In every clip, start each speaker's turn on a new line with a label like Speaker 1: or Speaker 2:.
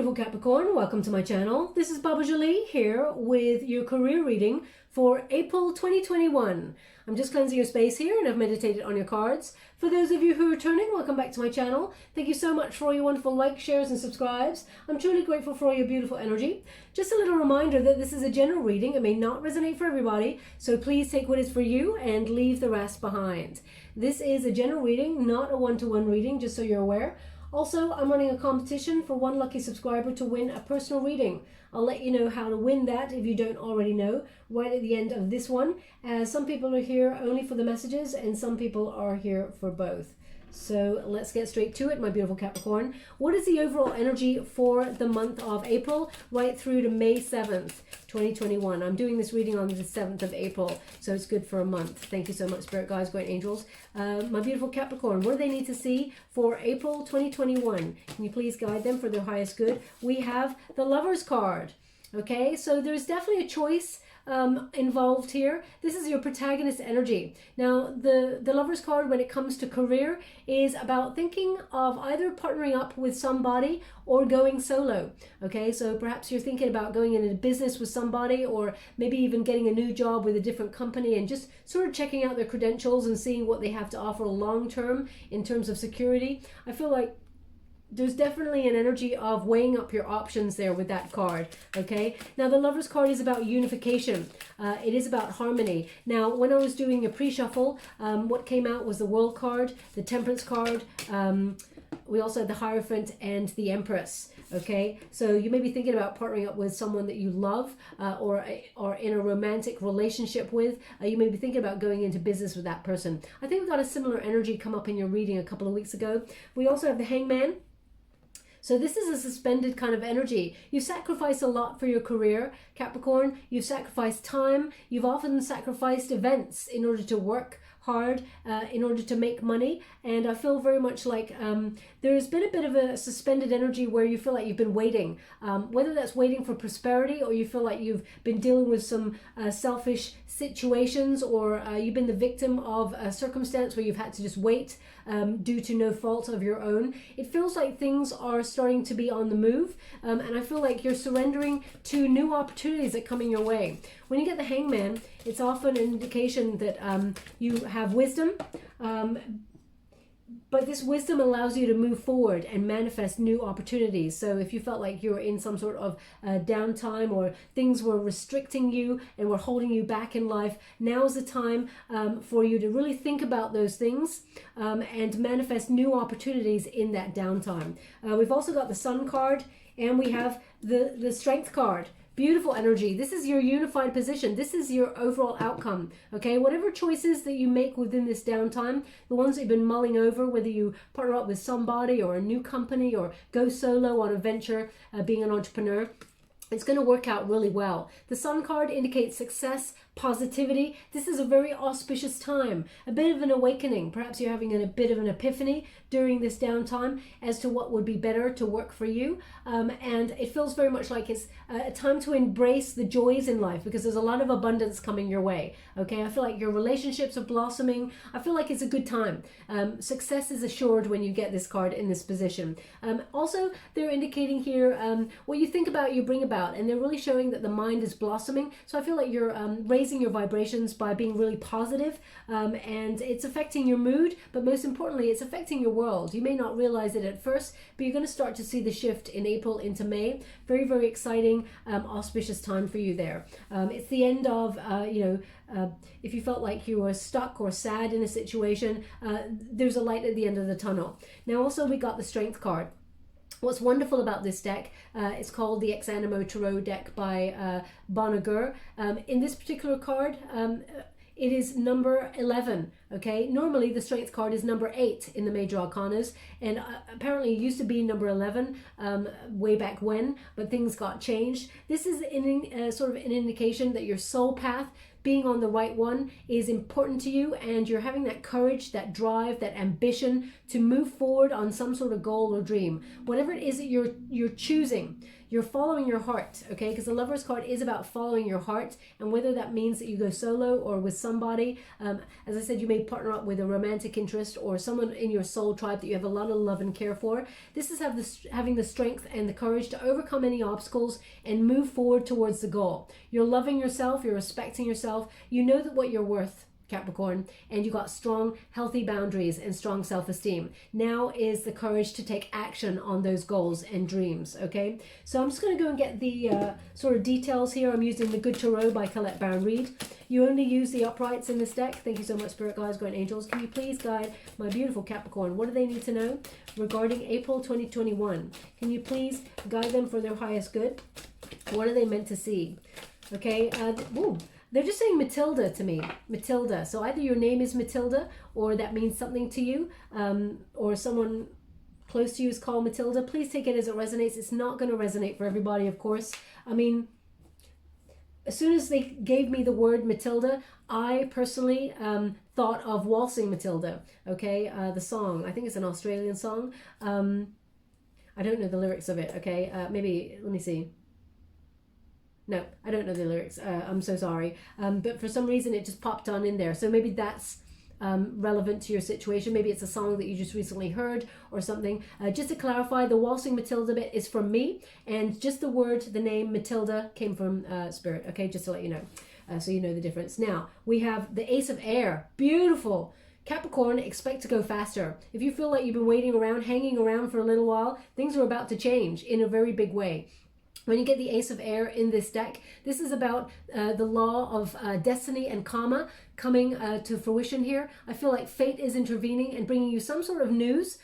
Speaker 1: beautiful Capricorn, welcome to my channel. This is Baba Jolie here with your career reading for April 2021. I'm just cleansing your space here and I've meditated on your cards. For those of you who are returning, welcome back to my channel. Thank you so much for all your wonderful likes, shares and subscribes. I'm truly grateful for all your beautiful energy. Just a little reminder that this is a general reading. It may not resonate for everybody, so please take what is for you and leave the rest behind. This is a general reading, not a one-to-one reading, just so you're aware. Also, I'm running a competition for one lucky subscriber to win a personal reading. I'll let you know how to win that if you don't already know right at the end of this one, as some people are here only for the messages and some people are here for both. So let's get straight to it, my beautiful Capricorn. What is the overall energy for the month of April right through to May 7th, 2021? I'm doing this reading on the 7th of April, so it's good for a month. Thank you so much, Spirit Guides, Great Angels. My beautiful Capricorn, what do they need to see for April 2021? Can you please guide them for their highest good? We have the Lover's card. Okay, so there's definitely a choice involved here. This is your protagonist energy. Now, the Lover's card, when it comes to career, is about thinking of either partnering up with somebody or going solo. Okay, so perhaps you're thinking about going into business with somebody, or maybe even getting a new job with a different company and just sort of checking out their credentials and seeing what they have to offer long term in terms of security. I feel like there's definitely an energy of weighing up your options there with that card, okay? Now, the Lover's card is about unification. It is about harmony. Now, when I was doing a pre-shuffle, what came out was the World card, the Temperance card. We also had the Hierophant and the Empress, okay? So you may be thinking about partnering up with someone that you love or in a romantic relationship with. You may be thinking about going into business with that person. I think we got a similar energy come up in your reading a couple of weeks ago. We also have the Hangman. So this is a suspended kind of energy. You sacrifice a lot for your career, Capricorn. You've sacrificed time. You've often sacrificed events in order to work hard, in order to make money. And I feel very much like there's been a bit of a suspended energy where you feel like you've been waiting, whether that's waiting for prosperity, or you feel like you've been dealing with some selfish situations, or you've been the victim of a circumstance where you've had to just wait due to no fault of your own. It feels like things are starting to be on the move, and I feel like you're surrendering to new opportunities that come in your way. When you get the Hangman, it's often an indication that you have wisdom, but this wisdom allows you to move forward and manifest new opportunities. So if you felt like you were in some sort of downtime, or things were restricting you and were holding you back in life, now's the time for you to really think about those things and manifest new opportunities in that downtime. We've also got the Sun card, and we have the Strength card. Beautiful energy. This is your unified position. This is your overall outcome. Okay, whatever choices that you make within this downtime, the ones that you've been mulling over, whether you partner up with somebody or a new company or go solo on a venture, being an entrepreneur, it's going to work out really well. The Sun card indicates success, positivity. This is a very auspicious time, a bit of an awakening. Perhaps you're having a bit of an epiphany during this downtime as to what would be better to work for you. And it feels very much like it's a time to embrace the joys in life, because there's a lot of abundance coming your way. Okay, I feel like your relationships are blossoming. I feel like it's a good time. Success is assured when you get this card in this position. Also, they're indicating here what you think about, you bring about, and they're really showing that the mind is blossoming. So I feel like you're raising your vibrations by being really positive, and it's affecting your mood, but most importantly, it's affecting your world. You may not realize it at first, but you're going to start to see the shift in April into May. Very, very exciting, auspicious time for you there. It's the end of, if you felt like you were stuck or sad in a situation, there's a light at the end of the tunnel. Now, also, we got the Strength card. What's wonderful about this deck, it's called the Ex Animo Tarot deck by Bonnegur. In this particular card, it is number 11, okay? Normally, the Strength card is number 8 in the major arcanas, and apparently it used to be number 11 way back when, but things got changed. This is sort of an indication that your soul path being on the right one is important to you, and you're having that courage, that drive, that ambition to move forward on some sort of goal or dream. Whatever it is that you're choosing, you're following your heart, okay? Because the Lover's card is about following your heart, and whether that means that you go solo or with somebody. As I said, you may partner up with a romantic interest or someone in your soul tribe that you have a lot of love and care for. This is having the strength and the courage to overcome any obstacles and move forward towards the goal. You're loving yourself, you're respecting yourself, you know that what you're worth, Capricorn, and you got strong, healthy boundaries and strong self-esteem. Now is the courage to take action on those goals and dreams, okay? So I'm just going to go and get the sort of details here. I'm using the Good Tarot by Colette Baron-Reid. You only use the uprights in this deck. Thank you so much, Spirit Guides, Guardian Angels. Can you please guide my beautiful Capricorn? What do they need to know regarding April 2021? Can you please guide them for their highest good? What are they meant to see? Okay, they're just saying Matilda to me, Matilda. So either your name is Matilda, or that means something to you, or someone close to you is called Matilda. Please take it as it resonates. It's not going to resonate for everybody, of course. I mean, as soon as they gave me the word Matilda, I personally thought of Waltzing Matilda, okay? The song, I think it's an Australian song. I don't know the lyrics of it, okay? Maybe, let me see. No, I don't know the lyrics. I'm so sorry. But for some reason, it just popped on in there. So maybe that's relevant to your situation. Maybe it's a song that you just recently heard or something. Just to clarify, the Waltzing Matilda bit is from me. And just the word, the name Matilda came from Spirit. Okay, just to let you know. So you know the difference. Now, we have the Ace of Air. Beautiful. Capricorn, expect to go faster. If you feel like you've been waiting around, hanging around for a little while, things are about to change in a very big way. When you get the Ace of Air in this deck, this is about the law of destiny and karma coming to fruition here. I feel like fate is intervening and bringing you some sort of news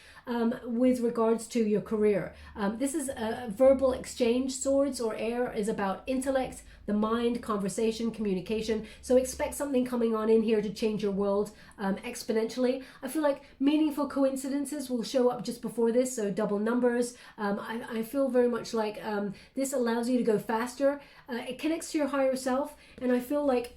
Speaker 1: with regards to your career. This is a verbal exchange. Swords or air is about intellect, the mind, conversation, communication. So expect something coming on in here to change your world exponentially. I feel like meaningful coincidences will show up just before this, so double numbers. I feel very much like this allows you to go faster. It connects to your higher self, and I feel like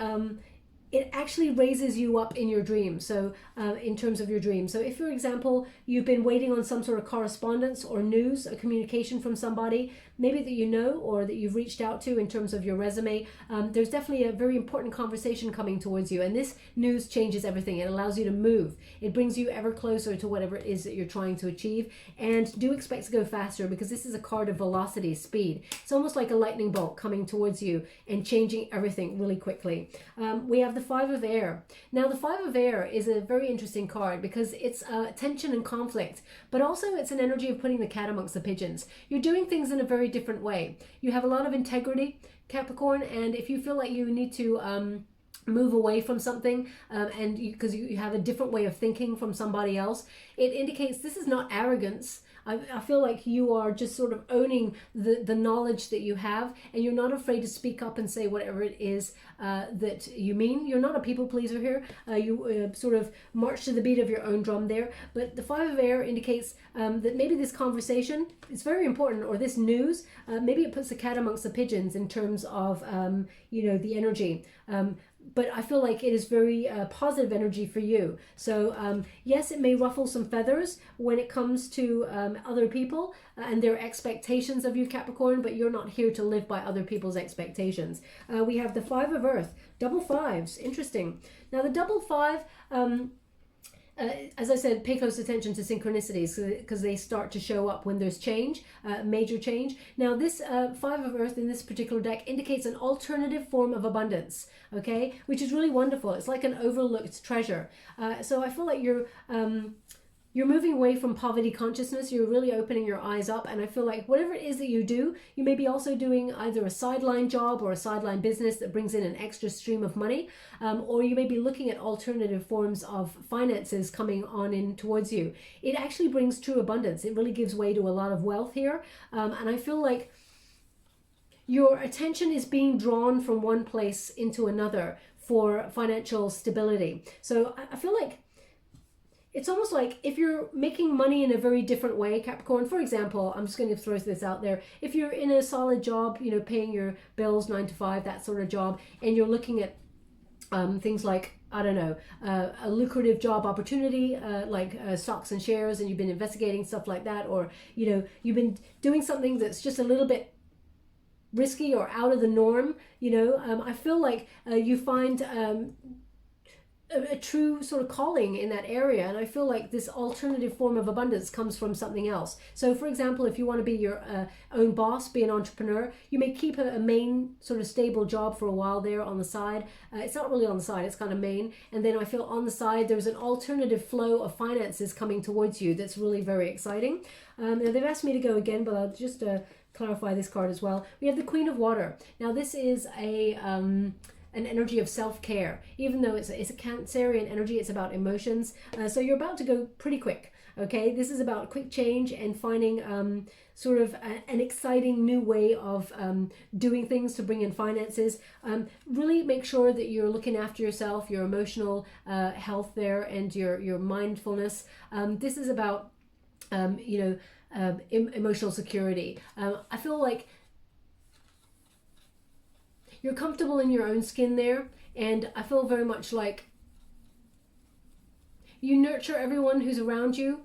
Speaker 1: it actually raises you up in your dream. So in terms of your dream. So if, for example, you've been waiting on some sort of correspondence or news, a communication from somebody, maybe that you know or that you've reached out to in terms of your resume, there's definitely a very important conversation coming towards you. And this news changes everything. It allows you to move. It brings you ever closer to whatever it is that you're trying to achieve. And do expect to go faster, because this is a card of velocity, speed. It's almost like a lightning bolt coming towards you and changing everything really quickly. We have the Five of Air. Now, the Five of Air is a very interesting card because it's tension and conflict, but also it's an energy of putting the cat amongst the pigeons. You're doing things in a very different way. You have a lot of integrity, Capricorn, and if you feel like you need to move away from something and because you have a different way of thinking from somebody else, it indicates this is not arrogance. I feel like you are just sort of owning the knowledge that you have, and you're not afraid to speak up and say whatever it is that you mean. You're not a people pleaser here. You sort of march to the beat of your own drum there. But the Five of Air indicates that maybe this conversation is very important, or this news, maybe it puts the cat amongst the pigeons in terms of, the energy. But I feel like it is very positive energy for you. So yes, it may ruffle some feathers when it comes to other people and their expectations of you, Capricorn, but you're not here to live by other people's expectations. We have the Five of Earth, double fives, interesting. Now the double five, as I said, pay close attention to synchronicities because they start to show up when there's change, major change. Now this Five of Earth in this particular deck indicates an alternative form of abundance, okay, which is really wonderful. It's like an overlooked treasure. So I feel like you're moving away from poverty consciousness. You're really opening your eyes up, and I feel like whatever it is that you do, you may be also doing either a sideline job or a sideline business that brings in an extra stream of money, or you may be looking at alternative forms of finances coming on in towards you. It actually brings true abundance. It really gives way to a lot of wealth here, and I feel like your attention is being drawn from one place into another for financial stability. So I feel like it's almost like if you're making money in a very different way, Capricorn, for example, I'm just going to throw this out there. If you're in a solid job, paying your bills 9 to 5, that sort of job, and you're looking at things like, I don't know, a lucrative job opportunity, like stocks and shares, and you've been investigating stuff like that, or, you know, you've been doing something that's just a little bit risky or out of the norm, you know. I feel like you find a true sort of calling in that area, and I feel like this alternative form of abundance comes from something else. So for example, if you want to be your own boss, be an entrepreneur, you may keep a main sort of stable job for a while there on the side. It's not really on the side, it's kind of main, and then I feel on the side there's an alternative flow of finances coming towards you that's really very exciting. Now they've asked me to go again, but I'll just clarify this card as well. We have the Queen of Water. Now this is an energy of self-care. Even though it's a Cancerian energy, it's about emotions. So you're about to go pretty quick, okay? This is about quick change and finding sort of an exciting new way of doing things to bring in finances. Really make sure that you're looking after yourself, your emotional health there, and your mindfulness. This is about, you know, emotional security. I feel like you're comfortable in your own skin there, and I feel very much like you nurture everyone who's around you,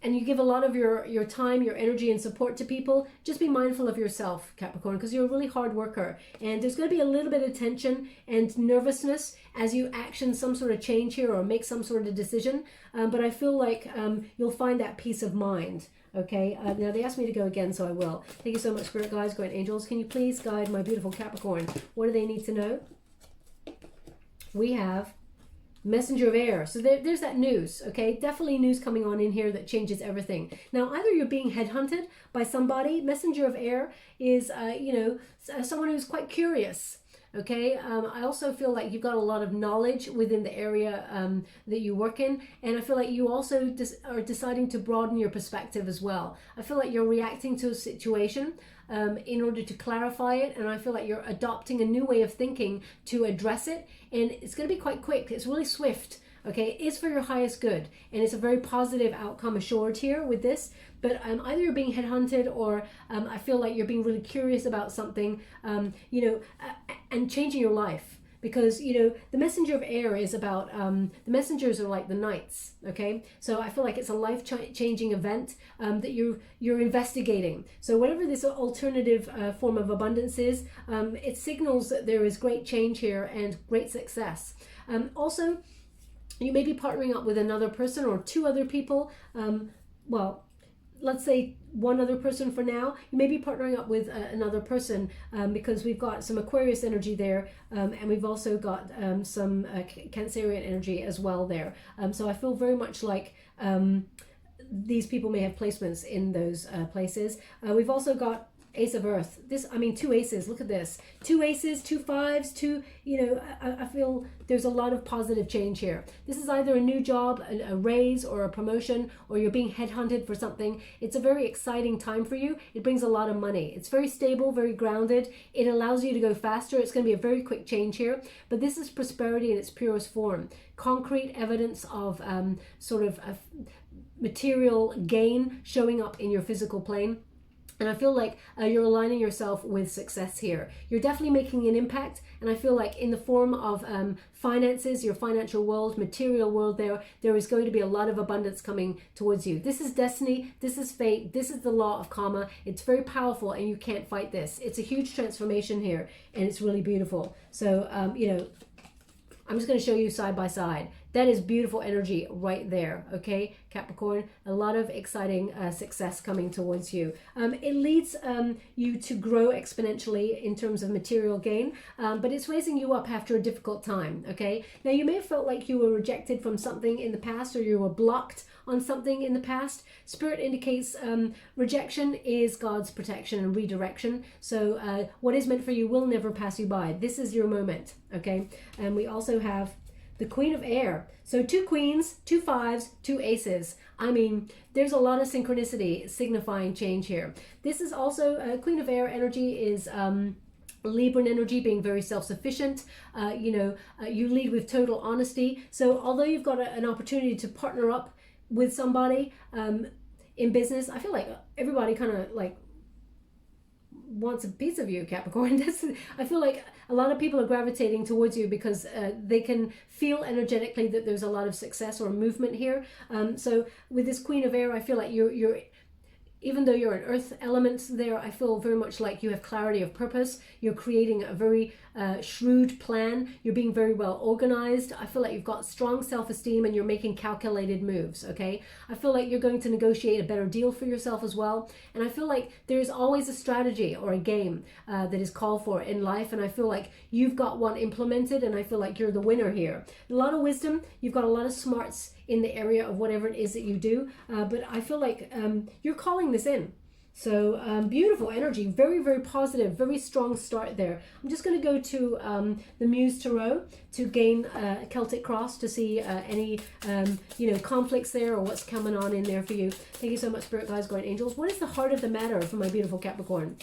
Speaker 1: and you give a lot of your time, your energy, and support to people. Just be mindful of yourself, Capricorn, because you're a really hard worker, and there's going to be a little bit of tension and nervousness as you action some sort of change here or make some sort of decision, but I feel like you'll find that peace of mind. Okay, now they asked me to go again, so I will. Thank you so much, Spirit Guides, Guardian Angels. Can you please guide my beautiful Capricorn? What do they need to know? We have Messenger of Air. So there's that news, okay? Definitely news coming on in here that changes everything. Now, either you're being headhunted by somebody. Messenger of Air is, you know, someone who's quite curious. Okay, I also feel like you've got a lot of knowledge within the area that you work in, and I feel like you also are deciding to broaden your perspective as well. I feel like you're reacting to a situation in order to clarify it, and I feel like you're adopting a new way of thinking to address it, and it's going to be quite quick. It's really swift. Okay, it's for your highest good, and it's a very positive outcome assured here with this. But either you're being headhunted, or I feel like you're being really curious about something, you know, and changing your life. Because, you know, the Messenger of Air is about, the messengers are like the knights, okay? So I feel like it's a life-changing event that you're investigating. So whatever this alternative form of abundance is, it signals that there is great change here and great success. Also, you may be partnering up with another person or two other people. Well, let's say one other person for now. You may be partnering up with another person because we've got some Aquarius energy there, and we've also got some Cancerian energy as well there. So I feel very much like these people may have placements in those places. We've also got Ace of Earth. This, I mean, two aces. Look at this. Two aces, two fives, two, you know, I feel there's a lot of positive change here. This is either a new job, a raise, or a promotion, or you're being headhunted for something. It's a very exciting time for you. It brings a lot of money. It's very stable, very grounded. It allows you to go faster. It's going to be a very quick change here. But this is prosperity in its purest form. Concrete evidence of sort of material gain showing up in your physical plane. And I feel like you're aligning yourself with success here. You're definitely making an impact. And I feel like in the form of finances, your financial world, material world there is going to be a lot of abundance coming towards you. This is destiny. This is fate. This is the law of karma. It's very powerful and you can't fight this. It's a huge transformation here and it's really beautiful. So, you know, I'm just going to show you side by side. That is beautiful energy right there, okay, Capricorn? A lot of exciting success coming towards you. It leads you to grow exponentially in terms of material gain, but it's raising you up after a difficult time, okay? Now, you may have felt like you were rejected from something in the past or you were blocked on something in the past. Spirit indicates rejection is God's protection and redirection. So what is meant for you will never pass you by. This is your moment, okay? And we also have the Queen of Air. So two queens, two fives, two aces. I mean, there's a lot of synchronicity signifying change here. This is also, Queen of Air energy is Libran energy, being very self-sufficient. You know, you lead with total honesty. So although you've got an opportunity to partner up with somebody in business, I feel like everybody kind of like wants a piece of you, Capricorn. I feel like a lot of people are gravitating towards you because they can feel energetically that there's a lot of success or movement here. So with this Queen of Air, I feel like you're even though you're an earth element there, I feel very much like you have clarity of purpose. You're creating a very shrewd plan. You're being very well organized. I feel like you've got strong self-esteem and you're making calculated moves, okay? I feel like you're going to negotiate a better deal for yourself as well. And I feel like there's always a strategy or a game that is called for in life. And I feel like you've got one implemented and I feel like you're the winner here. A lot of wisdom. You've got a lot of smarts in the area of whatever it is that you do. But I feel like you're calling this in. So beautiful energy, very, very positive, very strong start there. I'm just going to go to the Muse Tarot to gain a Celtic cross to see any, conflicts there or what's coming on in there for you. Thank you so much, Spirit Guides, Guardian Angels. What is the heart of the matter for my beautiful Capricorn?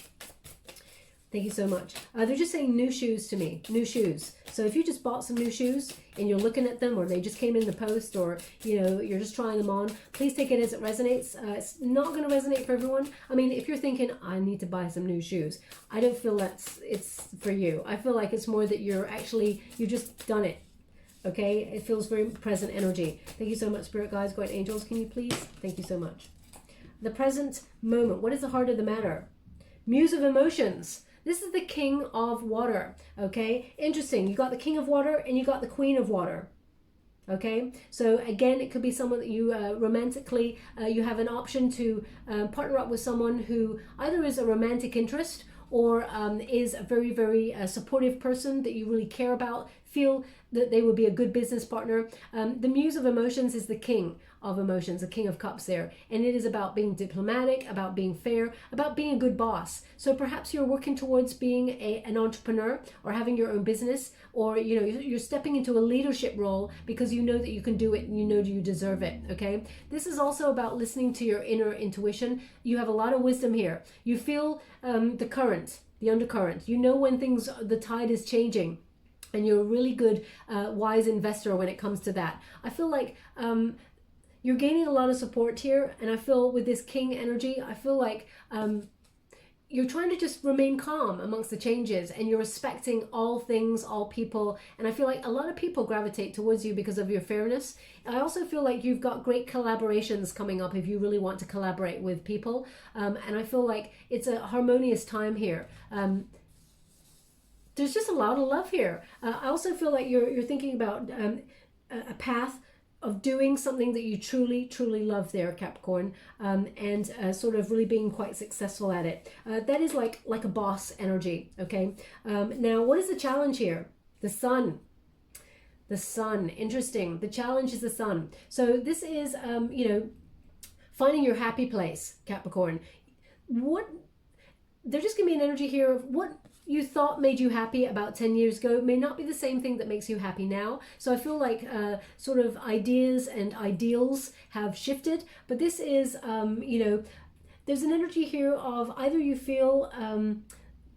Speaker 1: Thank you so much. They're just saying new shoes to me, new shoes. So if you just bought some new shoes and you're looking at them or they just came in the post or, you're just trying them on, please take it as it resonates. It's not going to resonate for everyone. I mean, if you're thinking, I need to buy some new shoes, I don't feel it's for you. I feel like it's more that you just done it. Okay? It feels very present energy. Thank you so much, Spirit Guides, Guardian Angels. Can you please? Thank you so much. The present moment. What is the heart of the matter? Muse of emotions. This is the King of Water, okay? Interesting. You got the King of Water and you got the Queen of Water, okay? So again, it could be someone that you romantically, you have an option to partner up with someone who either is a romantic interest or is a very, very supportive person that you really care about, feel that they would be a good business partner. The Muse of Emotions is the King of Emotions, the King of Cups there. And it is about being diplomatic, about being fair, about being a good boss. So perhaps you're working towards being an entrepreneur or having your own business, or you're stepping into a leadership role because you know that you can do it and you know you deserve it, okay? This is also about listening to your inner intuition. You have a lot of wisdom here. You feel the current, the undercurrent. You know when the tide is changing. And you're a really good, wise investor when it comes to that. I feel like you're gaining a lot of support here. And I feel with this King energy, I feel like you're trying to just remain calm amongst the changes. And you're respecting all things, all people. And I feel like a lot of people gravitate towards you because of your fairness. I also feel like you've got great collaborations coming up if you really want to collaborate with people. And I feel like it's a harmonious time here. There's just a lot of love here. I also feel like you're thinking about a path of doing something that you truly, truly love there, Capricorn, and sort of really being quite successful at it. That is like a boss energy, okay? Now, what is the challenge here? The Sun. The Sun, interesting. The challenge is the Sun. So this is, finding your happy place, Capricorn. They're just giving me an energy here of what you thought made you happy about 10 years ago may not be the same thing that makes you happy now. So I feel like sort of ideas and ideals have shifted, but this is, there's an energy here of either you feel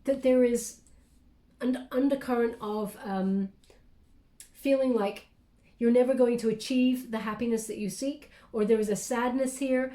Speaker 1: that there is an undercurrent of feeling like you're never going to achieve the happiness that you seek, or there is a sadness here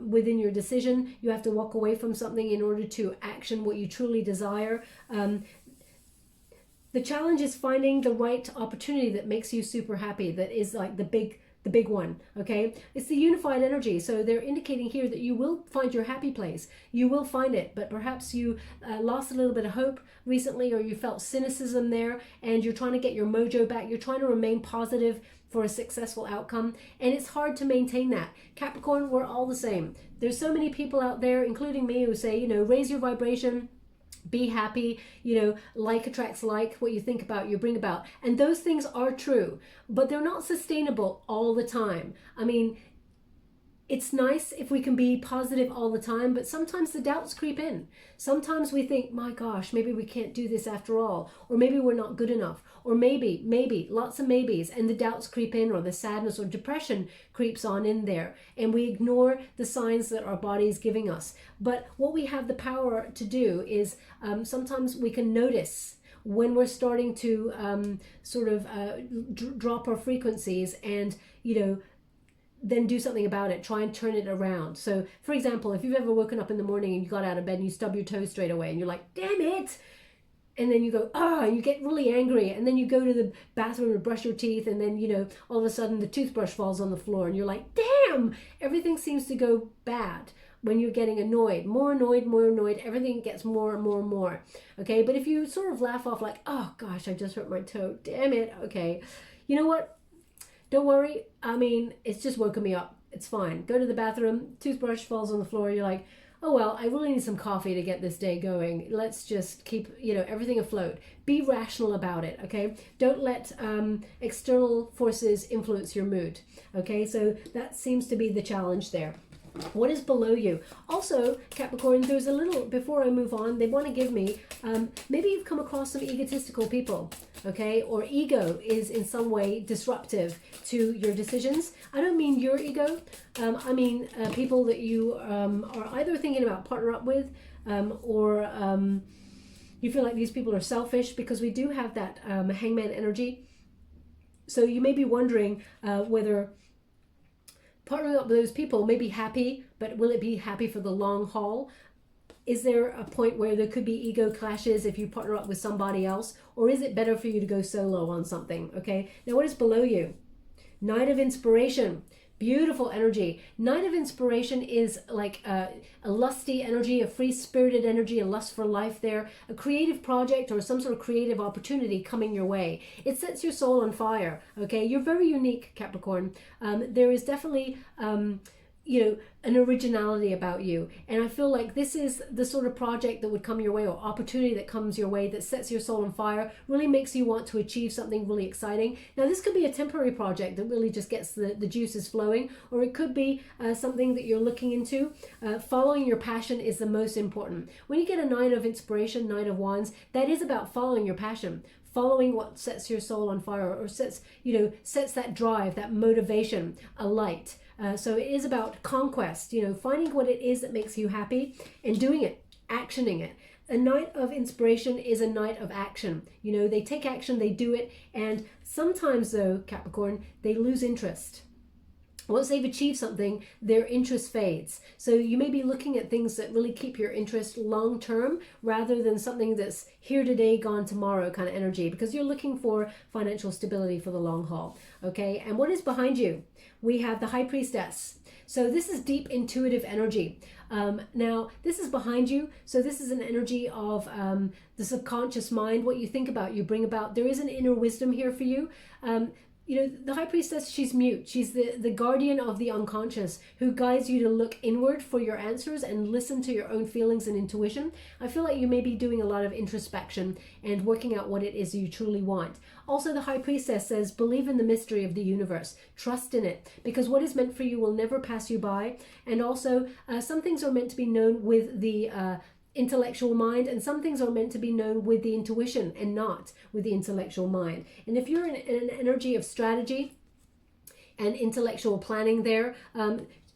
Speaker 1: within your decision. You have to walk away from something in order to action what you truly desire. The challenge is finding the right opportunity that makes you super happy, that is like the big one, okay? It's the unified energy. So they're indicating here that you will find your happy place. You will find it, but perhaps you lost a little bit of hope recently, or you felt cynicism there, and you're trying to get your mojo back. You're trying to remain positive for a successful outcome, and it's hard to maintain that. Capricorn, we're all the same. There's so many people out there, including me, who say, raise your vibration, be happy, like attracts like, what you think about, you bring about. And those things are true, but they're not sustainable all the time. I mean, it's nice if we can be positive all the time, but sometimes the doubts creep in. Sometimes we think, my gosh, maybe we can't do this after all, or maybe we're not good enough, or maybe, lots of maybes, and the doubts creep in, or the sadness or depression creeps on in there, and we ignore the signs that our body is giving us. But what we have the power to do is sometimes we can notice when we're starting to drop our frequencies and, then do something about it. Try and turn it around. So, for example, if you've ever woken up in the morning and you got out of bed and you stub your toe straight away and you're like, damn it. And then you go, and you get really angry. And then you go to the bathroom to brush your teeth. And then, all of a sudden the toothbrush falls on the floor and you're like, damn, everything seems to go bad. When you're getting annoyed, more annoyed, everything gets more and more and more. Okay, but if you sort of laugh off like, oh gosh, I just hurt my toe, damn it. Okay, you know what? Don't worry. I mean, it's just woken me up. It's fine. Go to the bathroom, toothbrush falls on the floor. You're like, oh well, I really need some coffee to get this day going. Let's just keep, everything afloat. Be rational about it, okay? Don't let external forces influence your mood, okay? So that seems to be the challenge there. What is below you? Also, Capricorn, there's a little, before I move on, they want to give me, maybe you've come across some egotistical people, okay? Or ego is in some way disruptive to your decisions. I don't mean your ego. I mean people that you are either thinking about partner up with or you feel like these people are selfish, because we do have that hangman energy. So you may be wondering whether partnering up with those people may be happy, but will it be happy for the long haul? Is there a point where there could be ego clashes if you partner up with somebody else? Or is it better for you to go solo on something? Okay, now what is below you? Knight of Inspiration. Beautiful energy. Knight of Inspiration is like a lusty energy, a free-spirited energy, a lust for life there, a creative project or some sort of creative opportunity coming your way. It sets your soul on fire, okay? You're very unique, Capricorn. There is definitely, an originality about you. And I feel like this is the sort of project that would come your way, or opportunity that comes your way, that sets your soul on fire, really makes you want to achieve something really exciting. Now, this could be a temporary project that really just gets the juices flowing, or it could be something that you're looking into. Following your passion is the most important. When you get a Knight of Inspiration, Knight of Wands, that is about following your passion, following what sets your soul on fire, or sets that drive, that motivation alight. So it is about conquest, finding what it is that makes you happy and doing it, actioning it. A Knight of Inspiration is a Knight of action. They take action, they do it, and sometimes though, Capricorn, they lose interest. Once they've achieved something, their interest fades. So you may be looking at things that really keep your interest long term, rather than something that's here today, gone tomorrow kind of energy, because you're looking for financial stability for the long haul. Okay, and what is behind you? We have the High Priestess. So this is deep intuitive energy. Now, this is behind you. So this is an energy of the subconscious mind. What you think about, you bring about. There is an inner wisdom here for you. The High Priestess, she's mute. She's the guardian of the unconscious, who guides you to look inward for your answers and listen to your own feelings and intuition. I feel like you may be doing a lot of introspection and working out what it is you truly want. Also, the High Priestess says, believe in the mystery of the universe. Trust in it, because what is meant for you will never pass you by. And also, some things are meant to be known with the intellectual mind, and some things are meant to be known with the intuition and not with the intellectual mind. And if you're in an energy of strategy and intellectual planning there,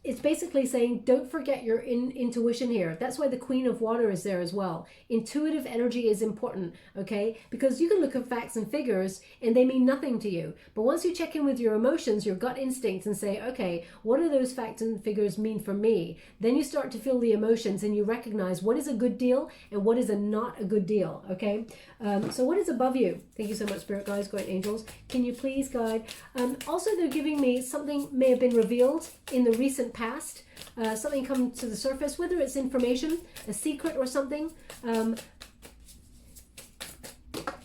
Speaker 1: it's basically saying, don't forget your intuition here. That's why the Queen of Water is there as well. Intuitive energy is important, okay? Because you can look at facts and figures and they mean nothing to you. But once you check in with your emotions, your gut instincts, and say, okay, what do those facts and figures mean for me? Then you start to feel the emotions and you recognize what is a good deal and what is not a good deal, okay? So what is above you? Thank you so much, Spirit Guides, Great Angels. Can you please guide? Also, they're giving me something may have been revealed in the recent past. Something come to the surface, whether it's information, a secret or something.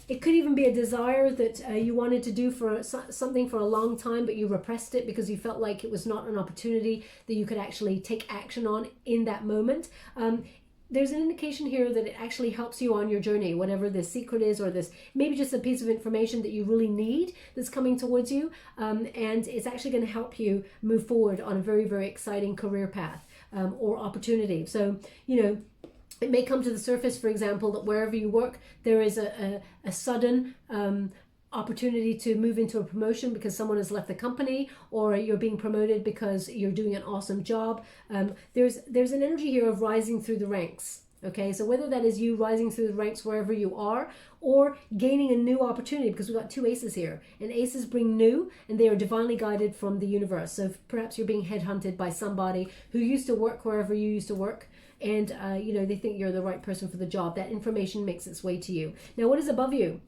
Speaker 1: It could even be a desire that you wanted to do for something for a long time, but you repressed it because you felt like it was not an opportunity that you could actually take action on in that moment. There's an indication here that it actually helps you on your journey, whatever this secret is, or this maybe just a piece of information that you really need that's coming towards you. And it's actually going to help you move forward on a very, very exciting career path or opportunity. So, it may come to the surface, for example, that wherever you work, there is a sudden opportunity to move into a promotion because someone has left the company, or you're being promoted because you're doing an awesome job. There's an energy here of rising through the ranks. Okay, so whether that is you rising through the ranks wherever you are, or gaining a new opportunity, because we've got two aces here, and aces bring new, and they are divinely guided from the universe. So perhaps you're being headhunted by somebody who used to work wherever you used to work, and you know, they think you're the right person for the job. That information makes its way to you. Now, what is above you?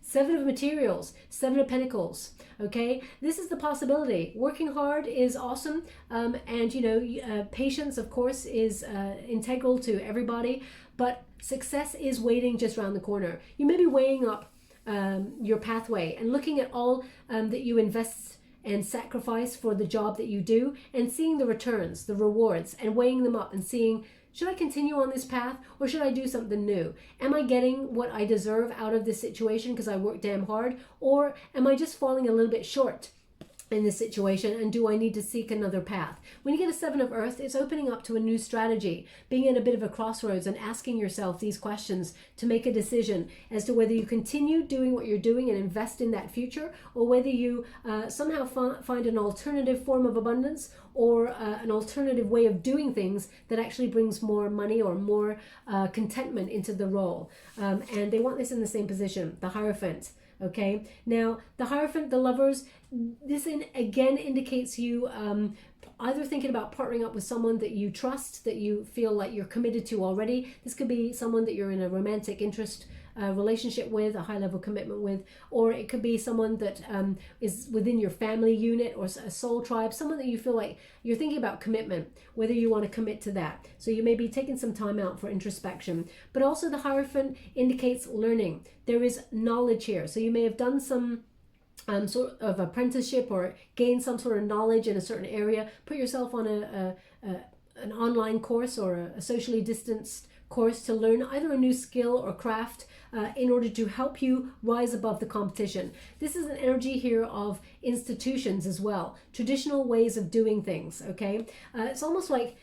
Speaker 1: Seven of materials, Seven of Pentacles. Okay, this is the possibility. Working hard is awesome, and you know, patience, of course, is integral to everybody. But success is waiting just around the corner. You may be weighing up your pathway and looking at all that you invest and sacrifice for the job that you do, and seeing the returns, the rewards, and weighing them up and seeing, should I continue on this path, or should I do something new? Am I getting what I deserve out of this situation because I work damn hard? Or am I just falling a little bit short in this situation, and do I need to seek another path? When you get a Seven of Earth, it's opening up to a new strategy, being at a bit of a crossroads and asking yourself these questions to make a decision as to whether you continue doing what you're doing and invest in that future, or whether you somehow find an alternative form of abundance, or an alternative way of doing things that actually brings more money or more contentment into the role. And they want this in the same position, the Hierophant. Okay, now the Hierophant, the Lovers, this again indicates you either thinking about partnering up with someone that you trust, that you feel like you're committed to already. This could be someone that you're in a romantic interest relationship with, a high level commitment with, or it could be someone that is within your family unit or a soul tribe, someone that you feel like you're thinking about commitment, whether you want to commit to that. So you may be taking some time out for introspection. But also the Hierophant indicates learning. There is knowledge here. So you may have done some sort of apprenticeship or gain some sort of knowledge in a certain area, put yourself on an online course or a socially distanced course to learn either a new skill or craft in order to help you rise above the competition. This is an energy here of institutions as well, traditional ways of doing things, okay? It's almost like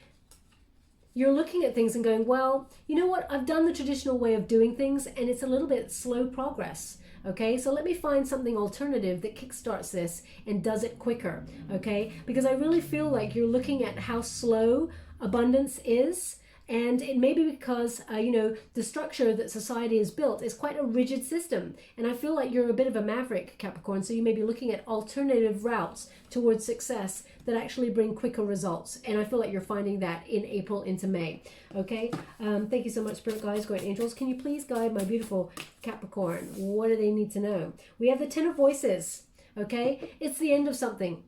Speaker 1: you're looking at things and going, well, you know what, I've done the traditional way of doing things and it's a little bit slow progress. Okay, so let me find something alternative that kickstarts this and does it quicker. Okay, because I really feel like you're looking at how slow abundance is, and it may be because you know, the structure that society has built is quite a rigid system, and I feel like you're a bit of a maverick, Capricorn, so you may be looking at alternative routes towards success that actually bring quicker results, and I feel like you're finding that in April into May. Okay, thank you so much, Spirit Guides, Great Angels. Can you please guide my beautiful Capricorn? What do they need to know? We have the Ten of Voices. Okay, it's the end of something.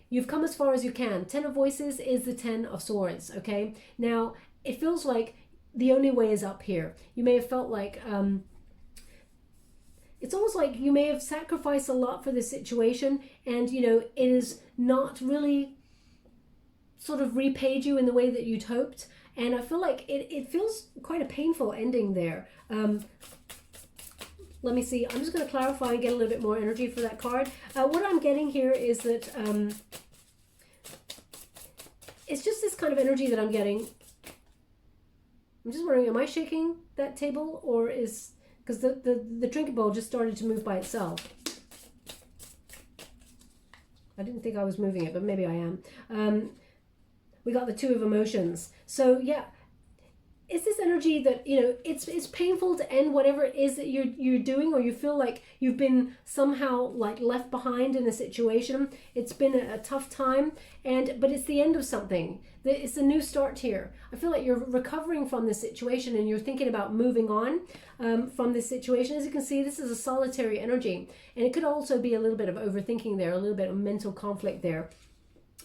Speaker 1: You've come as far as you can. Ten of Voices is the Ten of Swords. Okay, now it feels like the only way is up here. You may have felt like it's almost like you may have sacrificed a lot for this situation, and you know, it is not really sort of repaid you in the way that you'd hoped. And I feel like it feels quite a painful ending there. Let me see. I'm just going to clarify and get a little bit more energy for that card. What I'm getting here is that it's just this kind of energy that I'm getting. I'm just wondering, am I shaking that table, or is, because the drinking bowl just started to move by itself. I didn't think I was moving it, but maybe I am. We got the Two of Emotions. So yeah, it's this energy that, you know, it's painful to end whatever it is that you're doing, or you feel like you've been somehow like left behind in a situation. It's been a tough time, but it's the end of something. It's a new start here. I feel like you're recovering from this situation and you're thinking about moving on from this situation. As you can see, this is a solitary energy, and it could also be a little bit of overthinking there, a little bit of mental conflict there,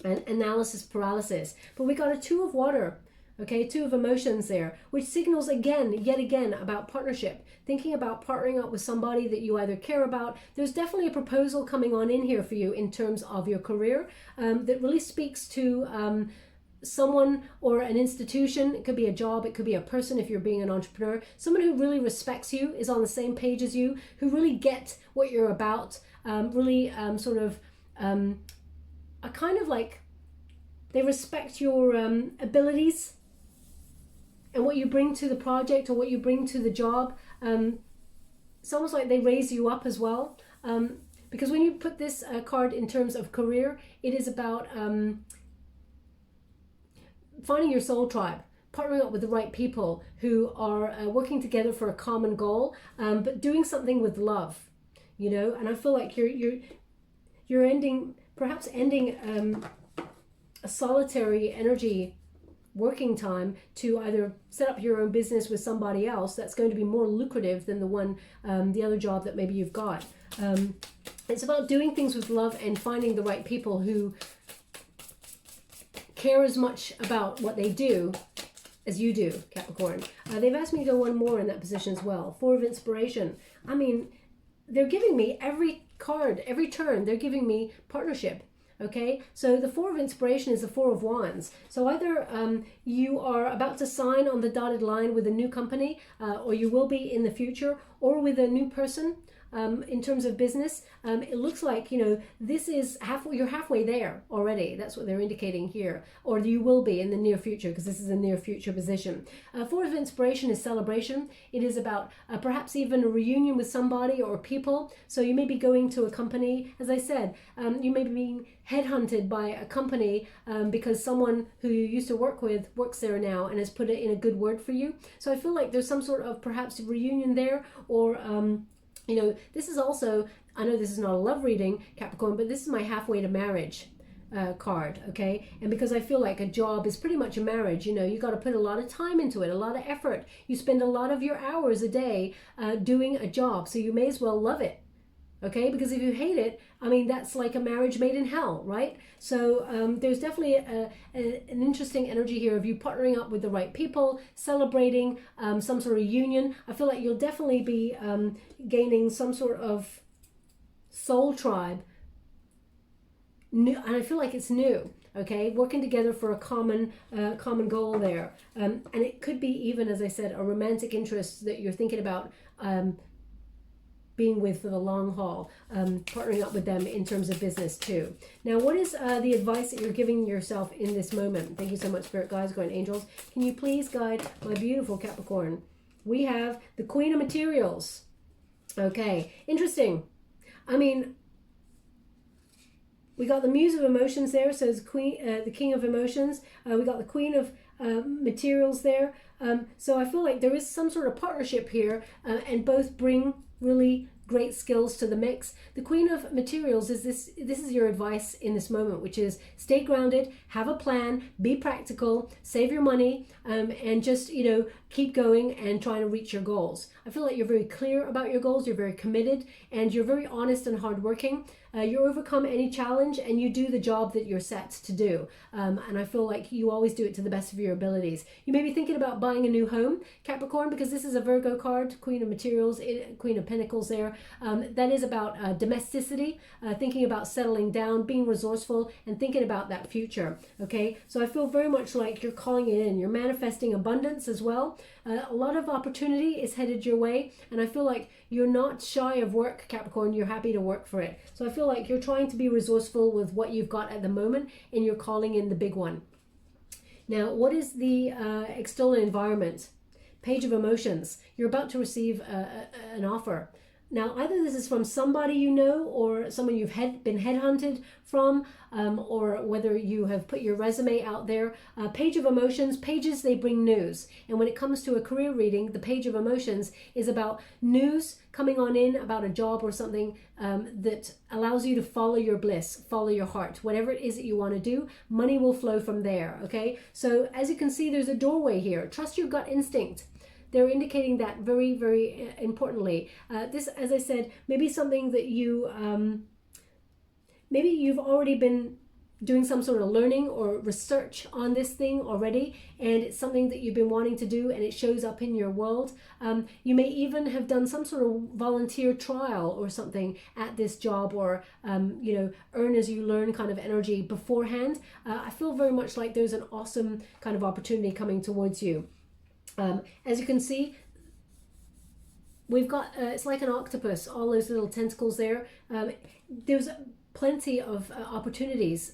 Speaker 1: and analysis paralysis. But we got a Two of Water. Okay, Two of Emotions there, which signals yet again about partnership, thinking about partnering up with somebody that you either care about. There's definitely a proposal coming on in here for you in terms of your career that really speaks to someone or an institution. It could be a job, it could be a person if you're being an entrepreneur, someone who really respects you, is on the same page as you, who really get what you're about, really sort of a kind of like, they respect your abilities and what you bring to the project or what you bring to the job. It's almost like they raise you up as well. Because when you put this card in terms of career, it is about finding your soul tribe, partnering up with the right people who are working together for a common goal, but doing something with love, you know. And I feel like you're ending, perhaps ending a solitary energy working time to either set up your own business with somebody else that's going to be more lucrative than the one, the other job that maybe you've got. It's about doing things with love and finding the right people who care as much about what they do as you do, Capricorn. They've asked me to go one more in that position as well. Four of Inspiration. I mean, they're giving me every card, every turn, they're giving me partnership. Okay, so the Four of Inspiration is the Four of Wands. So either you are about to sign on the dotted line with a new company, or you will be in the future, or with a new person. In terms of business, it looks like, you know, this is you're halfway there already. That's what they're indicating here. Or you will be in the near future, because this is a near future position. Four of Inspiration is celebration. It is about perhaps even a reunion with somebody or people. So you may be going to a company, as I said, you may be being headhunted by a company because someone who you used to work with works there now and has put it in a good word for you. So I feel like there's some sort of perhaps reunion there, or you know, this is also, I know this is not a love reading, Capricorn, but this is my halfway to marriage card, okay? And because I feel like a job is pretty much a marriage, you know, you got to put a lot of time into it, a lot of effort. You spend a lot of your hours a day doing a job, so you may as well love it, okay? Because if you hate it, I mean, that's like a marriage made in hell, right? So there's definitely an interesting energy here of you partnering up with the right people, celebrating some sort of union. I feel like you'll definitely be gaining some sort of soul tribe. New, and I feel like it's new, okay? Working together for a common goal there. And it could be even, as I said, a romantic interest that you're thinking about being with for the long haul, partnering up with them in terms of business too. Now, what is the advice that you're giving yourself in this moment? Thank you so much, Spirit Guides, Guardian Angels. Can you please guide my beautiful Capricorn? We have the Queen of Materials. Okay, interesting. I mean, we got the Muse of Emotions there, so it's the King of Emotions. We got the Queen of Materials there. So I feel like there is some sort of partnership here, and both bring really great skills to the mix. The Queen of Materials is this is your advice in this moment, which is stay grounded, have a plan, be practical, save your money, and just, you know, keep going and trying to reach your goals. I feel like you're very clear about your goals, you're very committed, and you're very honest and hardworking. You overcome any challenge and you do the job that you're set to do. And I feel like you always do it to the best of your abilities. You may be thinking about buying a new home, Capricorn, because this is a Virgo card, Queen of Materials, Queen of Pentacles there. That is about domesticity, thinking about settling down, being resourceful, and thinking about that future. Okay, so I feel very much like you're calling it in. You're manifesting abundance as well. A lot of opportunity is headed your way, and I feel like you're not shy of work, Capricorn. You're happy to work for it. So I feel like you're trying to be resourceful with what you've got at the moment, and you're calling in the big one. Now, what is the external environment? Page of Emotions. You're about to receive an offer. Now, either this is from somebody you know, or someone you've been headhunted from, or whether you have put your resume out there. Page of Emotions, pages, they bring news. And when it comes to a career reading, the Page of Emotions is about news coming on in about a job or something that allows you to follow your bliss, follow your heart. Whatever it is that you want to do, money will flow from there, okay? So as you can see, there's a doorway here. Trust your gut instinct. They're indicating that very, very importantly. This, as I said, maybe something that you, maybe you've already been doing some sort of learning or research on this thing already, and it's something that you've been wanting to do, and it shows up in your world. You may even have done some sort of volunteer trial or something at this job, or you know, earn as you learn kind of energy beforehand. I feel very much like there's an awesome kind of opportunity coming towards you. As you can see, we've got, it's like an octopus, all those little tentacles there. There's plenty of opportunities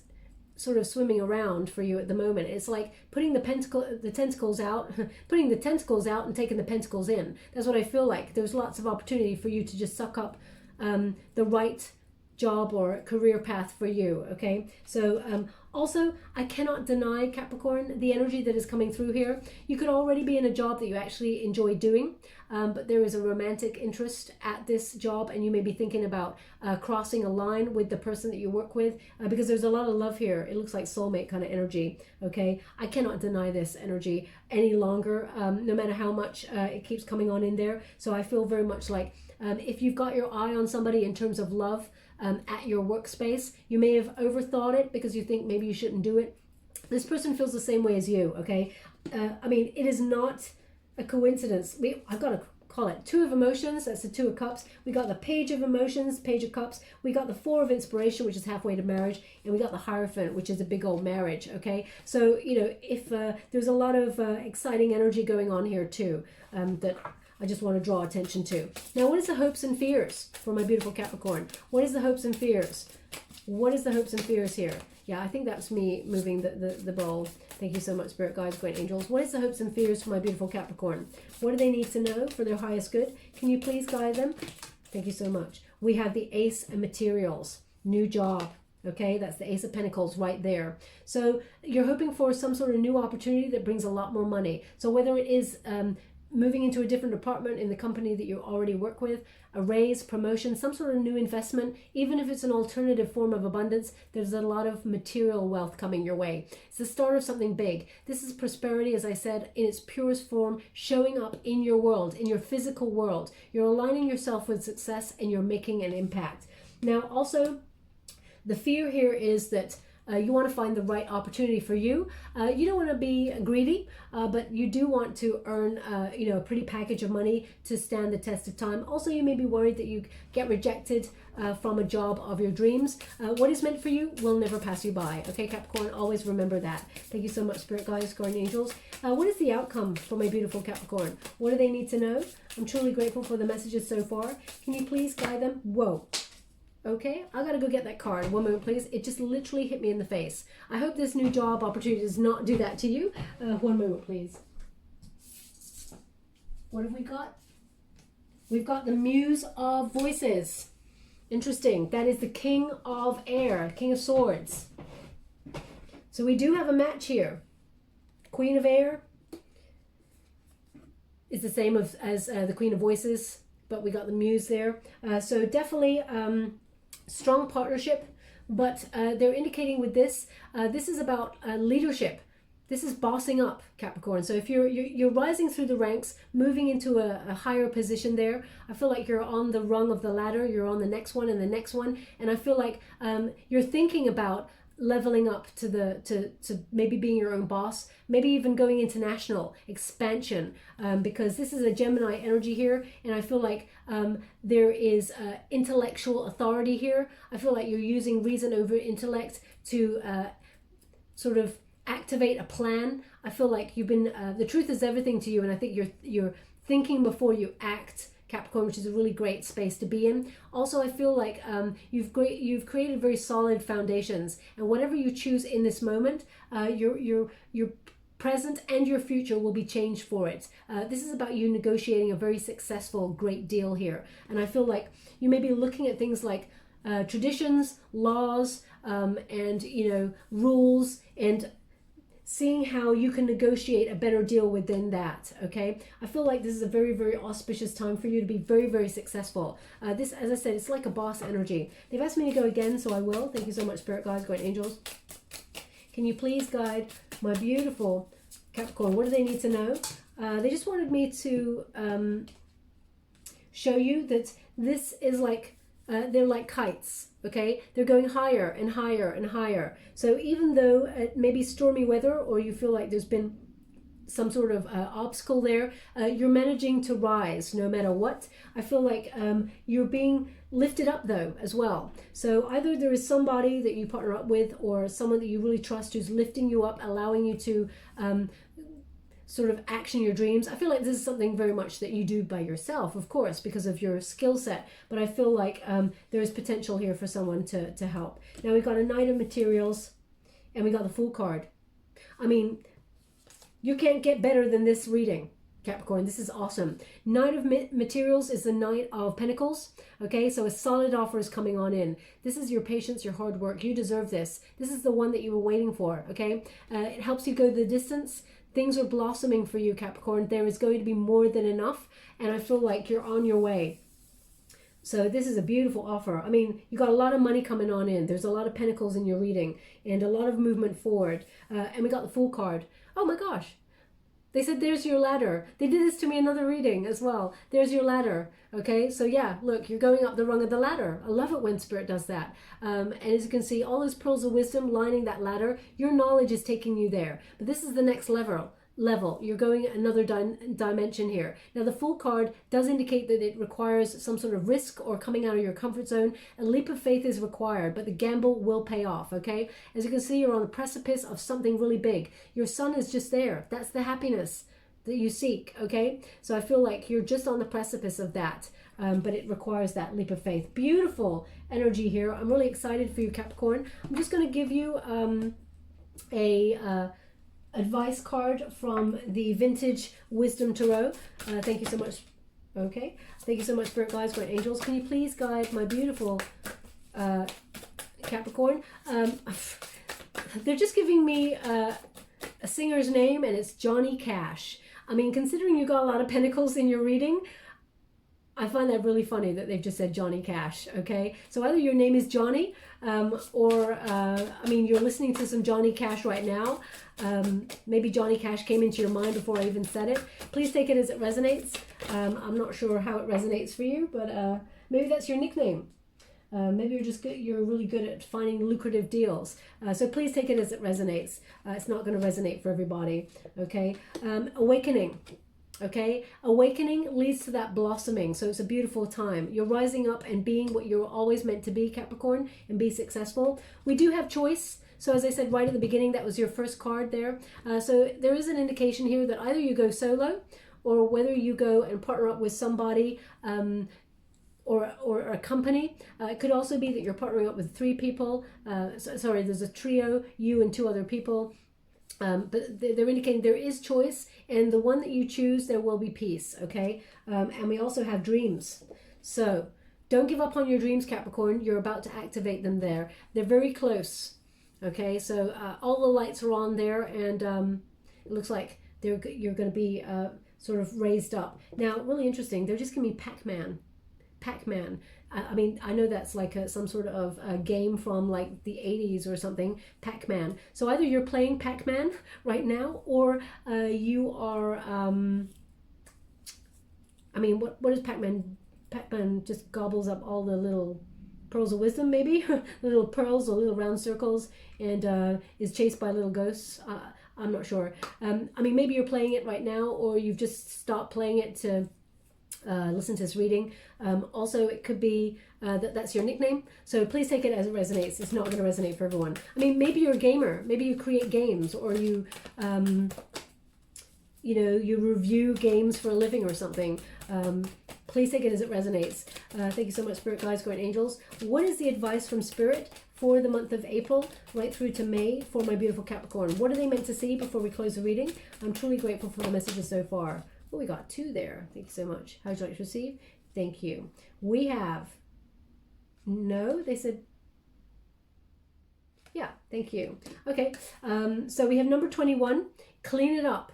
Speaker 1: sort of swimming around for you at the moment. It's like putting the tentacles out, putting the tentacles out and taking the pentacles in. That's what I feel like. There's lots of opportunity for you to just suck up the right job or career path for you. Okay, so also I cannot deny, Capricorn, the energy that is coming through here. You could already be in a job that you actually enjoy doing, but there is a romantic interest at this job, and you may be thinking about crossing a line with the person that you work with, because there's a lot of love here. It looks like soulmate kind of energy. Okay, I cannot deny this energy any longer, no matter how much it keeps coming on in there. So I feel very much like if you've got your eye on somebody in terms of love at your workspace, you may have overthought it because you think maybe you shouldn't do it. This person feels the same way as you. Okay, I mean, it is not a coincidence. I've got to call it Two of Emotions. That's the Two of Cups. We got the Page of Emotions, Page of Cups. We got the Four of Inspiration, which is halfway to marriage, and we got the Hierophant, which is a big old marriage. Okay, so you know, if there's a lot of exciting energy going on here too, that I just want to draw attention to. Now, what is the hopes and fears for my beautiful Capricorn? What is the hopes and fears? What is the hopes and fears here? Yeah, I think that's me moving the bowl. Thank you so much, Spirit Guides, Great Angels. What is the hopes and fears for my beautiful Capricorn? What do they need to know for their highest good? Can you please guide them? Thank you so much. We have the Ace of Materials, new job. Okay, that's the Ace of Pentacles right there. So you're hoping for some sort of new opportunity that brings a lot more money. So whether it is moving into a different department in the company that you already work with, a raise, promotion, some sort of new investment, even if it's an alternative form of abundance, there's a lot of material wealth coming your way. It's the start of something big. This is prosperity, as I said, in its purest form, showing up in your world, in your physical world. You're aligning yourself with success and you're making an impact. Now, also, the fear here is that you want to find the right opportunity for you. You don't want to be greedy, but you do want to earn a pretty package of money to stand the test of time. Also, you may be worried that you get rejected from a job of your dreams. What is meant for you will never pass you by. Okay, Capricorn, always remember that. Thank you so much, Spirit Guides, Guardian Angels. What is the outcome for my beautiful Capricorn? What do they need to know? I'm truly grateful for the messages so far. Can you please guide them? Whoa. Okay, I gotta go get that card. One moment, please. It just literally hit me in the face. I hope this new job opportunity does not do that to you. One moment, please. What have we got? We've got the Muse of Voices. Interesting. That is the King of Air, King of Swords. So we do have a match here. Queen of Air is the same as the Queen of Voices, but we got the Muse there. So definitely strong partnership, but they're indicating with this, this is about leadership. This is bossing up, Capricorn. So if you're rising through the ranks, moving into a higher position there, I feel like you're on the rung of the ladder, you're on the next one and the next one, and I feel like you're thinking about leveling up to maybe being your own boss, maybe even going international, expansion, because this is a Gemini energy here, and I feel like there is intellectual authority here. I feel like you're using reason over intellect to sort of activate a plan. I feel like you've been the truth is everything to you, and I think you're thinking before you act, Capricorn, which is a really great space to be in. Also, I feel like you've created very solid foundations, and whatever you choose in this moment, your present and your future will be changed for it. This is about you negotiating a very successful, great deal here, and I feel like you may be looking at things like traditions, laws, and rules, and seeing how you can negotiate a better deal within that. Okay, I feel like this is a very, very auspicious time for you to be very, very successful. This, as I said, it's like a boss energy. They've asked me to go again, so I will. Thank you so much, Spirit Guides, Great Angels. Can you please guide my beautiful Capricorn? What do they need to know? They just wanted me to show you that this is like they're like kites. Okay, they're going higher and higher and higher. So even though it may be stormy weather, or you feel like there's been some sort of obstacle there, you're managing to rise no matter what. I feel like you're being lifted up though as well. So either there is somebody that you partner up with, or someone that you really trust who's lifting you up, allowing you to sort of action your dreams. I feel like this is something very much that you do by yourself, of course, because of your skill set, but I feel like there is potential here for someone to help. Now we've got a Knight of Materials, and we got the Fool card. I mean, you can't get better than this reading, Capricorn. This is awesome. Knight of Materials is the Knight of Pentacles. Okay, so a solid offer is coming on in. This is your patience, your hard work. You deserve this. This is the one that you were waiting for. Okay, it helps you go the distance. Things are blossoming for you, Capricorn. There is going to be more than enough, and I feel like you're on your way. So this is a beautiful offer. I mean, you got a lot of money coming on in. There's a lot of pentacles in your reading and a lot of movement forward. And we got the Fool card. Oh my gosh. They said, there's your ladder. They did this to me in another reading as well. There's your ladder. Okay, so yeah, look, you're going up the rung of the ladder. I love it when Spirit does that. And as you can see, all those pearls of wisdom lining that ladder, your knowledge is taking you there. But this is the next level. You're going another dimension here. Now the Fool card does indicate that it requires some sort of risk or coming out of your comfort zone. A leap of faith is required, but the gamble will pay off. Okay, as you can see, you're on the precipice of something really big. Your sun is just there. That's the happiness that you seek. Okay, so I feel like you're just on the precipice of that, but it requires that leap of faith. Beautiful energy here. I'm really excited for you, Capricorn. I'm just going to give you advice card from the Vintage Wisdom Tarot. Thank you so much. Okay, thank you so much, Spirit Guides, Great Angels. Can you please guide my beautiful Capricorn? They're just giving me a singer's name, and it's Johnny Cash. I mean, considering you got a lot of pentacles in your reading, I find that really funny that they've just said Johnny Cash. Okay, so either your name is Johnny, or I mean, you're listening to some Johnny Cash right now. Maybe Johnny Cash came into your mind before I even said it. Please take it as it resonates. I'm not sure how it resonates for you, but maybe that's your nickname. Maybe you're really good at finding lucrative deals. So please take it as it resonates. It's not going to resonate for everybody. Okay, awakening. Okay, awakening leads to that blossoming, so it's a beautiful time. You're rising up and being what you're always meant to be, Capricorn, and be successful. We do have choice. So as I said right at the beginning, that was your first card there. So there is an indication here that either you go solo, or whether you go and partner up with somebody, or a company. It could also be that you're partnering up with 3 people. Sorry, there's a trio, you and 2 other people. But they're indicating there is choice, and the one that you choose, there will be peace. Okay, and we also have dreams. So don't give up on your dreams, Capricorn. You're about to activate them there. They're very close. Okay, so all the lights are on there, and it looks like you're going to be sort of raised up. Now, really interesting. They're just giving me Pac-Man. Pac-Man. I mean, I know that's like some sort of a game from like the 80s or something, Pac-Man. So either you're playing Pac-Man right now, or you are, I mean, what is Pac-Man? Pac-Man just gobbles up all the little pearls of wisdom, maybe? Little pearls or little round circles, and is chased by little ghosts. I'm not sure. I mean, maybe you're playing it right now, or you've just stopped playing it to listen to this reading. Also, it could be that's your nickname, so please take it as it resonates. It's not going to resonate for everyone. I mean, maybe you're a gamer, maybe you create games, or you you know, you review games for a living or something. Please take it as it resonates. Thank you so much, Spirit Guides, Great Angels. What is the advice from Spirit for the month of April right through to May for my beautiful Capricorn? What are they meant to see before we close the reading? I'm truly grateful for the messages so far. Oh, we got 2 there. Thank you so much. How would you like to receive? Thank you. We have, no, they said, yeah, thank you. Okay, so we have number 21, clean it up.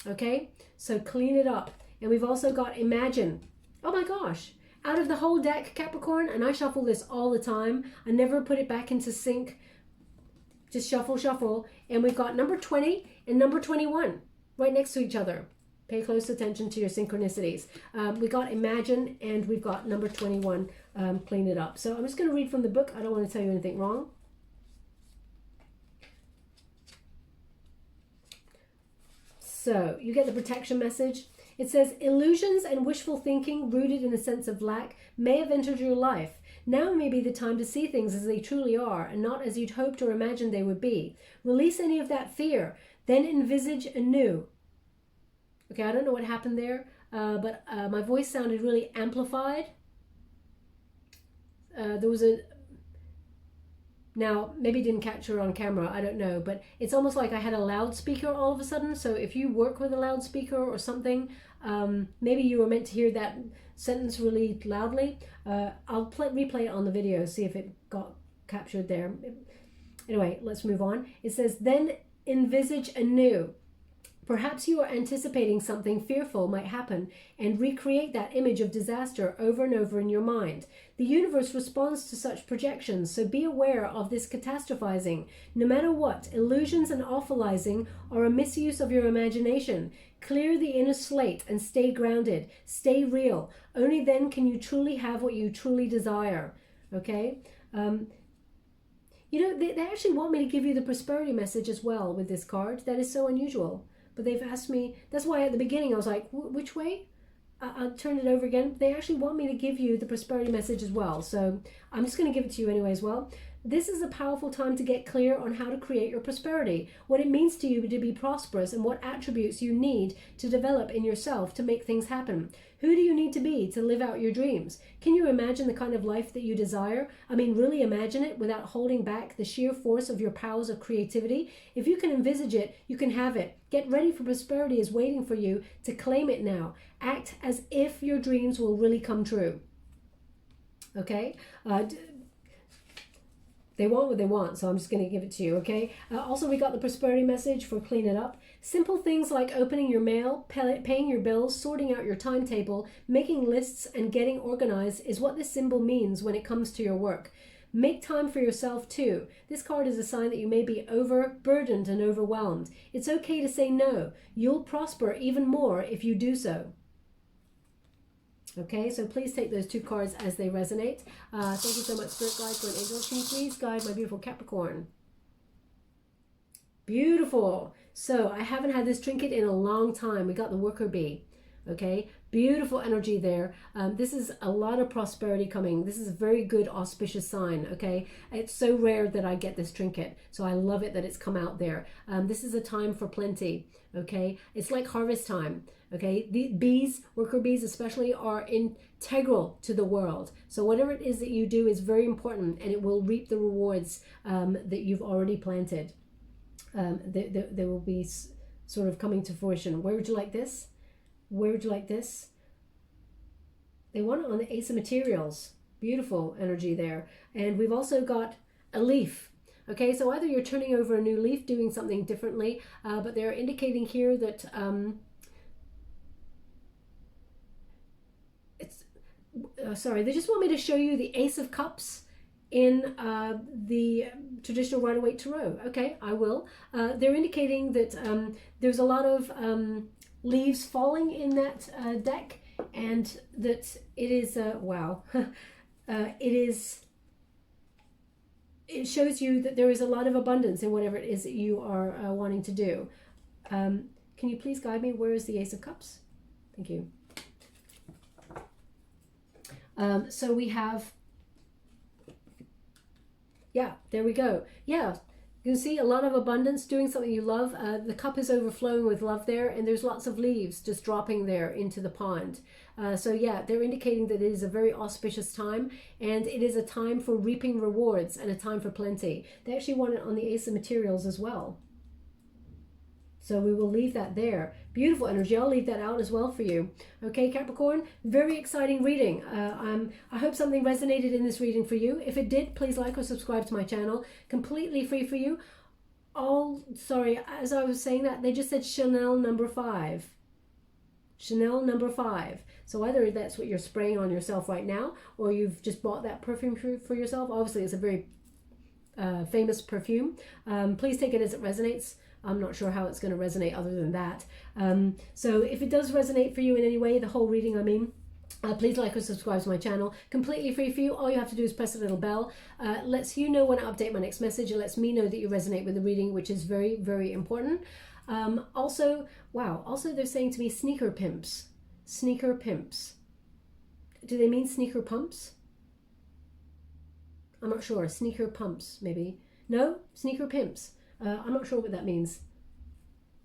Speaker 1: Okay, so clean it up. And we've also got imagine. Oh my gosh, out of the whole deck, Capricorn, and I shuffle this all the time. I never put it back into sync. Just shuffle, shuffle. And we've got number 20 and number 21 right next to each other. Pay close attention to your synchronicities. We got imagine, and we've got number 21, clean it up. So I'm just going to read from the book. I don't want to tell you anything wrong. So you get the protection message. It says, illusions and wishful thinking rooted in a sense of lack may have entered your life. Now may be the time to see things as they truly are, and not as you'd hoped or imagined they would be. Release any of that fear, then envisage anew. Okay, I don't know what happened there, but my voice sounded really amplified. There was Now, maybe it didn't capture on camera, I don't know, but it's almost like I had a loudspeaker all of a sudden. So if you work with a loudspeaker or something, maybe you were meant to hear that sentence really loudly. I'll replay it on the video, see if it got captured there. Anyway, let's move on. It says, then envisage anew. Perhaps you are anticipating something fearful might happen and recreate that image of disaster over and over in your mind. The universe responds to such projections, so be aware of this catastrophizing. No matter what, illusions and awfulizing are a misuse of your imagination. Clear the inner slate and stay grounded. Stay real. Only then can you truly have what you truly desire. Okay? You know, they actually want me to give you the prosperity message as well with this card. That is so unusual. But they've asked me, that's why at the beginning I was like, which way? I'll turn it over again. They actually want me to give you the prosperity message as well. So I'm just going to give it to you anyway as well. This is a powerful time to get clear on how to create your prosperity, what it means to you to be prosperous, and what attributes you need to develop in yourself to make things happen. Who do you need to be to live out your dreams? Can you imagine the kind of life that you desire? I mean, really imagine it without holding back the sheer force of your powers of creativity. If you can envisage it, you can have it. Get ready, for prosperity is waiting for you to claim it now. Act as if your dreams will really come true. Okay? They want what they want, so I'm just going to give it to you, okay? Also, we got the prosperity message for clean it up. Simple things like opening your mail, paying your bills, sorting out your timetable, making lists, and getting organized is what this symbol means when it comes to your work. Make time for yourself too. This card is a sign that you may be overburdened and overwhelmed. It's okay to say no. You'll prosper even more if you do so. Okay, so please take those two cards as they resonate. Thank you so much, Spirit Guides and Angels. Can you please guide my beautiful Capricorn? Beautiful. So I haven't had this trinket in a long time. We got the worker bee. Okay, beautiful energy there. This is a lot of prosperity coming. This is a very good auspicious sign. Okay, it's so rare that I get this trinket, so I love it that it's come out there. This is a time for plenty. Okay, it's like harvest time. Okay, the bees, worker bees especially, are integral to the world. So whatever it is that you do is very important, and it will reap the rewards that you've already planted. They will be sort of coming to fruition. Where would you like this? Where would you like this? They want it on the Ace of Materials. Beautiful energy there. And we've also got a leaf. Okay, so either you're turning over a new leaf, doing something differently, but they're indicating here that sorry, they just want me to show you the Ace of Cups in the traditional Rider-Waite Tarot. Okay, I will. They're indicating that there's a lot of leaves falling in that deck, and that it is wow. It shows you that there is a lot of abundance in whatever it is that you are wanting to do. Can you please guide me? Where is the Ace of Cups? Thank you. So we have, yeah, there we go. Yeah, you can see a lot of abundance, doing something you love. The cup is overflowing with love there, and there's lots of leaves just dropping there into the pond. So yeah, they're indicating that it is a very auspicious time, and it is a time for reaping rewards and a time for plenty. They actually want it on the Ace of Materials as well. So we will leave that there. Beautiful energy. I'll leave that out as well for you. Okay, Capricorn, very exciting reading. I hope something resonated in this reading for you. If it did, please like or subscribe to my channel. Completely free for you. Oh, sorry, as I was saying that, they just said Chanel number 5. Chanel number 5. So either that's what you're spraying on yourself right now, or you've just bought that perfume for yourself. Obviously, it's a very famous perfume. Please take it as it resonates. I'm not sure how it's going to resonate other than that. So if it does resonate for you in any way, the whole reading, I mean, please like or subscribe to my channel. Completely free for you. All you have to do is press the little bell. Lets you know when I update my next message. It lets me know that you resonate with the reading, which is very, very important. Also, wow, also they're saying to me sneaker pimps. Sneaker pimps. Do they mean sneaker pumps? I'm not sure. Sneaker pumps, maybe. No? Sneaker pimps. I'm not sure what that means.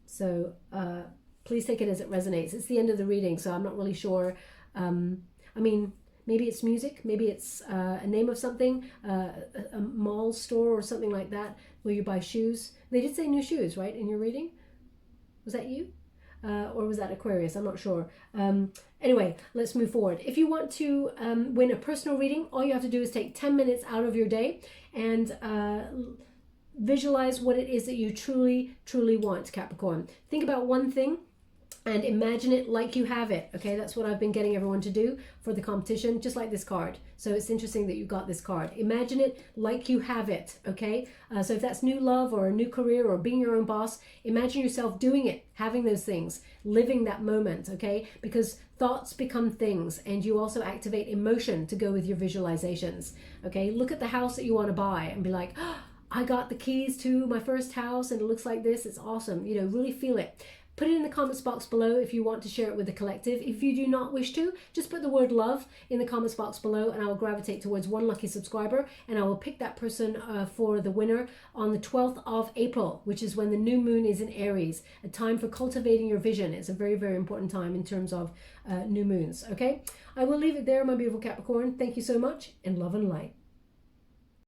Speaker 1: So please take it as it resonates. It's the end of the reading, so I'm not really sure. I mean, Maybe it's music, maybe it's a name of something, a mall store or something like that, where you buy shoes. They did say new shoes, right, in your reading? Was that you? Or was that Aquarius? I'm not sure. Anyway, let's move forward. If you want to win a personal reading, all you have to do is take 10 minutes out of your day and visualize what it is that you truly, truly want, Capricorn. Think about one thing and imagine it like you have it. Okay, that's what I've been getting everyone to do for the competition, just like this card. So it's interesting that you got this card. Imagine it like you have it. Okay, so if that's new love or a new career or being your own boss, imagine yourself doing it, having those things, living that moment. Okay, because thoughts become things, and you also activate emotion to go with your visualizations. Okay, look at the house that you want to buy and be like, oh, I got the keys to my first house and it looks like this. It's awesome. You know, really feel it. Put it in the comments box below if you want to share it with the collective. If you do not wish to, just put the word love in the comments box below and I will gravitate towards one lucky subscriber and I will pick that person for the winner on the 12th of April, which is when the new moon is in Aries, a time for cultivating your vision. It's a very, very important time in terms of new moons, okay? I will leave it there, my beautiful Capricorn. Thank you so much, and love and light.